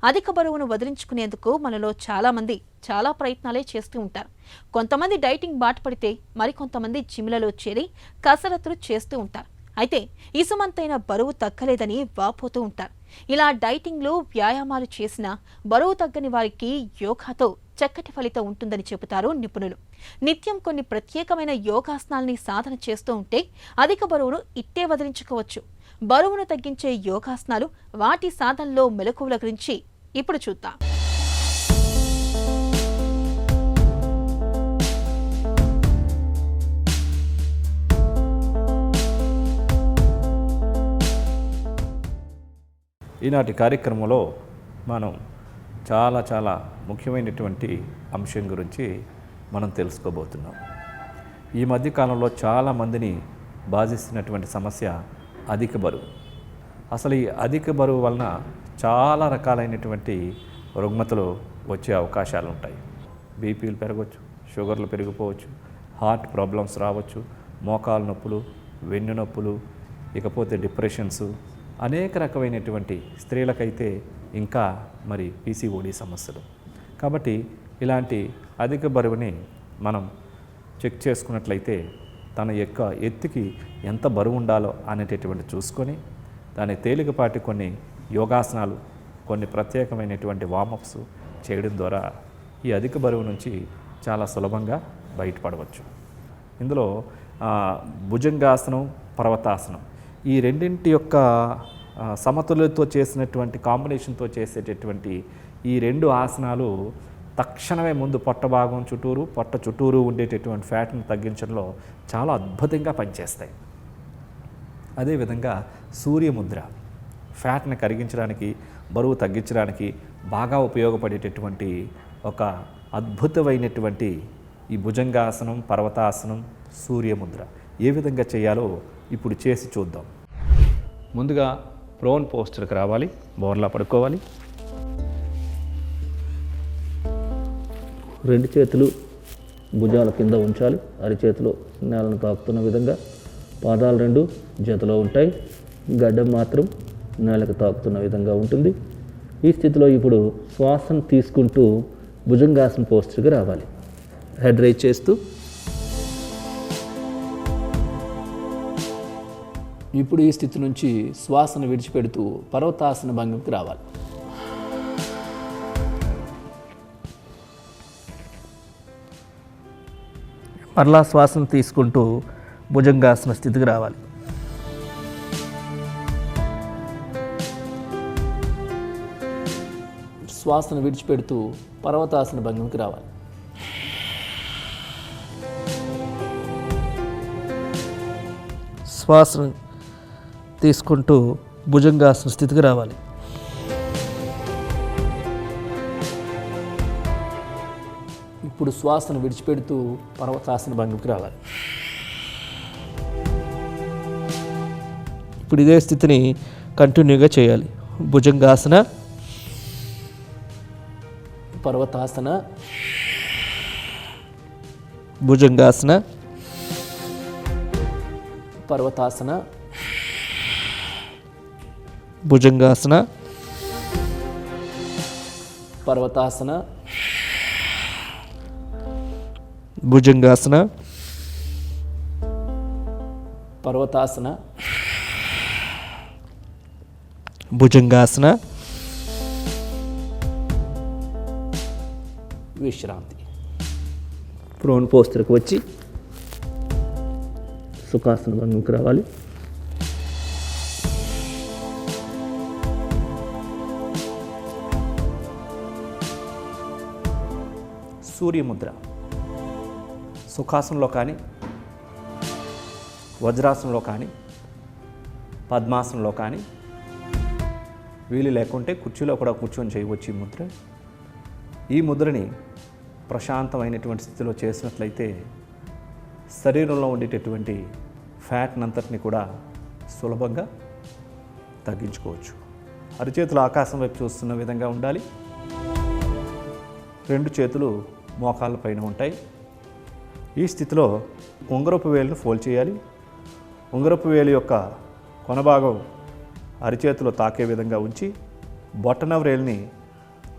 అధిక బరువును వదిలించుకునేందుకు మనలో చాలామంది చాలా ప్రయత్నాలే చేస్తూ ఉంటారు. కొంతమంది డైటింగ్ బాట పడితే మరికొంతమంది జిమ్లలో చేరి కసరత్తులు చేస్తూ ఉంటారు. అయితే ఇసుమంతైన బరువు తగ్గలేదని వాపోతూ ఉంటారు. ఇలా డైటింగ్లో వ్యాయామాలు చేసినా బరువు తగ్గని వారికి యోగాతో చక్కటి ఫలితం ఉంటుందని చెబుతారు నిపుణులు. నిత్యం కొన్ని ప్రత్యేకమైన యోగాసనాల్ని సాధన చేస్తూ ఉంటే అధిక బరువును ఇట్టే వదిలించుకోవచ్చు. బరువును తగ్గించే యోగాసనాలు, వాటి సాధనలో మెలకువల గురించి ఇప్పుడు చూద్దాం. ఈనాటి కార్యక్రమంలో మనం చాలా ముఖ్యమైనటువంటి అంశం గురించి మనం తెలుసుకోబోతున్నాం. ఈ మధ్యకాలంలో చాలామందిని బాధిస్తున్నటువంటి సమస్య అధిక బరువు. అసలు ఈ అధిక బరువు వలన చాలా రకాలైనటువంటి రుగ్మతలు వచ్చే అవకాశాలు ఉంటాయి. బీపీలు పెరగవచ్చు, షుగర్లు పెరిగిపోవచ్చు, హార్ట్ ప్రాబ్లమ్స్ రావచ్చు, మోకాలు నొప్పులు, వెన్ను నొప్పులు, ఇకపోతే డిప్రెషన్స్, అనేక రకమైనటువంటి స్త్రీలకైతే ఇంకా మరి పీసీఓడి సమస్యలు. కాబట్టి ఇలాంటి అధిక బరువుని మనం చెక్ చేసుకున్నట్లయితే తన యొక్క ఎత్తుకి ఎంత బరువు ఉండాలో అనేటటువంటి చూసుకొని దాని తేలికపాటి కొన్ని యోగాసనాలు, కొన్ని ప్రత్యేకమైనటువంటి వార్మప్స్ చేయడం ద్వారా ఈ అధిక బరువు నుంచి చాలా సులభంగా బయటపడవచ్చు. ఇందులో భుజంగాసనం, పర్వతాసనం ఈ రెండింటి యొక్క సమతుల్యతో చేసినటువంటి కాంబినేషన్తో చేసేటటువంటి ఈ రెండు ఆసనాలు తక్షణమే ముందు పొట్ట భాగం చుట్టూరు, పొట్ట చుట్టూరు ఉండేటటువంటి ఫ్యాట్ని తగ్గించడంలో చాలా అద్భుతంగా పనిచేస్తాయి. అదేవిధంగా సూర్యముద్ర ఫ్యాట్ని కరిగించడానికి, బరువు తగ్గించడానికి బాగా ఉపయోగపడేటటువంటి ఒక అద్భుతమైనటువంటి ఈ భుజంగాసనం, పర్వతాసనం, సూర్యముద్ర ఏ విధంగా చేయాలో ఇప్పుడు చేసి చూద్దాం. ముందుగా ప్రోన్ పోస్చర్కి రావాలి. బోర్లా పడుకోవాలి. రెండు చేతులు భుజాల కింద ఉంచాలి. అరిచేతిలో నేలను తాకుతున్న విధంగా. పాదాలు రెండు జతలో ఉంటాయి. గడ్డం మాత్రం నేలకు తాకుతున్న విధంగా ఉంటుంది. ఈ స్థితిలో ఇప్పుడు శ్వాసను తీసుకుంటూ భుజంగాసన పోస్చర్కి రావాలి. హెడ్ రైజ్ చేస్తూ ఇప్పుడు ఈ స్థితి నుంచి శ్వాసను విడిచిపెడుతూ పర్వతాసన భంగిమకి రావాలి. మరలా శ్వాసను తీసుకుంటూ భుజంగాసన స్థితికి రావాలి. శ్వాసను విడిచిపెడుతూ పర్వతాసన భంగిమకి రావాలి. శ్వాసను తీసుకుంటూ భుజంగాసన స్థితికి రావాలి. ఇప్పుడు శ్వాసను విడిచిపెడుతూ పర్వతాసన భంగిమకి రావాలి. ఇప్పుడు ఇదే స్థితిని కంటిన్యూగా చేయాలి. భుజంగాసన, పర్వతాసన, భుజంగాసన, పర్వతాసన, భుజంగాసన, పర్వతాసన, భుజంగాసన, పర్వతాసన, భుజంగాసన, విశ్రాంతి. ప్రోన్ పోస్చర్కి వచ్చి సుఖాసన భంగిమకి రావాలి. సూర్యముద్ర సుఖాసనంలో కానీ, వజ్రాసనంలో కానీ, పద్మాసనంలో కానీ, వీలు లేకుంటే కుర్చీలో కూడా కూర్చొని చేయవచ్చు ఈ ముద్ర. ఈ ముద్రని ప్రశాంతమైనటువంటి స్థితిలో చేసినట్లయితే శరీరంలో ఉండేటటువంటి ఫ్యాట్నంతటిని కూడా సులభంగా తగ్గించుకోవచ్చు. అరిచేతులు ఆకాశం వైపు చూస్తున్న విధంగా ఉండాలి. రెండు చేతులు మోకాళ్ళ పైన ఉంటాయి. ఈ స్థితిలో ఉంగరపు వేలును ఫోల్డ్ చేయాలి. ఉంగరపు వేలు యొక్క కొనభాగం అరిచేతిలో తాకే విధంగా ఉంచి బొటన వ్రేలుని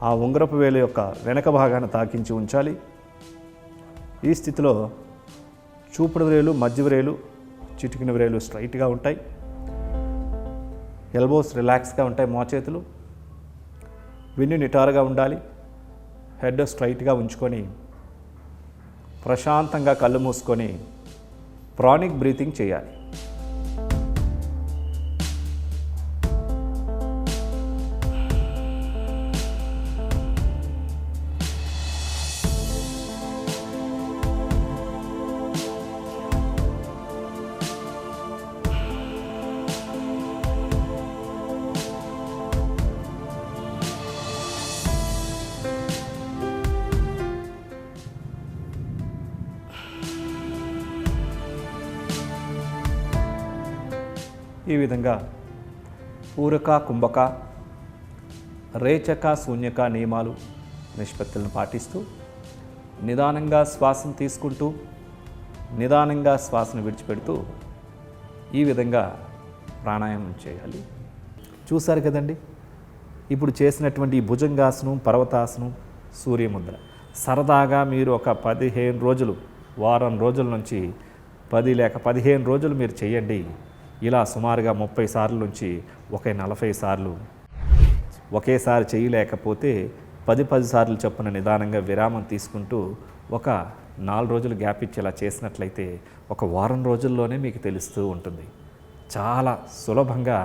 ఆ ఉంగరపు వేలు యొక్క వెనక భాగాన్ని తాకించి ఉంచాలి. ఈ స్థితిలో చూపుడు వ్రేలు, మధ్య వ్రేలు, చిటికిన వ్రేలు స్ట్రైట్గా ఉంటాయి. ఎల్బోస్ రిలాక్స్గా ఉంటాయి. మోచేతులు వెన్ను నిటారుగా ఉండాలి. హెడ్ స్ట్రైట్గా ఉంచుకొని ప్రశాంతంగా కళ్ళు మూసుకొని ప్రాణిక్ బ్రీతింగ్ చేయాలి. ఈ విధంగా పూరక, కుంభక, రేచక, శూన్యక నియమాలు, నిష్పత్తులను పాటిస్తూ నిదానంగా శ్వాసను తీసుకుంటూ నిదానంగా శ్వాసను విడిచిపెడుతూ ఈ విధంగా ప్రాణాయామం చేయాలి. చూశారు కదండి, ఇప్పుడు చేసినటువంటి ఈ భుజంగాసనం, పర్వతాసనం, సూర్యముద్ర సరదాగా మీరు ఒక 15 రోజులు, వారం రోజుల నుంచి 10 లేక 15 రోజులు మీరు చేయండి. ఇలా సుమారుగా 30 సార్లు నుంచి 40 సార్లు ఒకేసారి చేయలేకపోతే 10 సార్లు చొప్పున నిదానంగా విరామం తీసుకుంటూ ఒక 4 రోజులు గ్యాప్ ఇచ్చి ఇలా చేసినట్లయితే ఒక వారం రోజుల్లోనే మీకు తెలుస్తూ ఉంటుంది. చాలా సులభంగా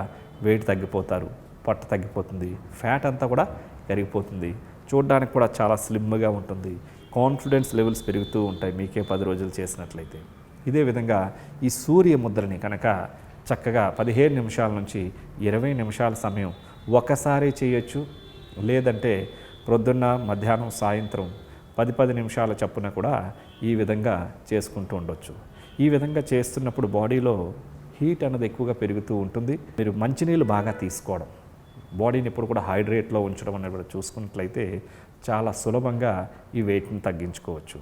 వెయిట్ తగ్గిపోతారు, పొట్ట తగ్గిపోతుంది, ఫ్యాట్ అంతా కూడా కరిగిపోతుంది, చూడడానికి కూడా చాలా స్లిమ్గా ఉంటుంది, కాన్ఫిడెన్స్ లెవెల్స్ పెరుగుతూ ఉంటాయి మీకే 10 రోజులు చేసినట్లయితే. ఇదే విధంగా ఈ సూర్య ముద్రని కనుక చక్కగా 15 నిమిషాల నుంచి 20 నిమిషాల సమయం ఒకసారి చేయొచ్చు. లేదంటే ప్రొద్దున్న, మధ్యాహ్నం, సాయంత్రం 10 నిమిషాల చప్పున కూడా ఈ విధంగా చేసుకుంటూ ఉండొచ్చు. ఈ విధంగా చేస్తున్నప్పుడు బాడీలో హీట్ అన్నది ఎక్కువగా పెరుగుతూ ఉంటుంది. మీరు మంచినీళ్ళు బాగా తీసుకోవడం, బాడీని ఎప్పుడు కూడా హైడ్రేట్లో ఉంచడం అనేది కూడా చూసుకున్నట్లయితే చాలా సులభంగా ఈ వెయిట్ని తగ్గించుకోవచ్చు.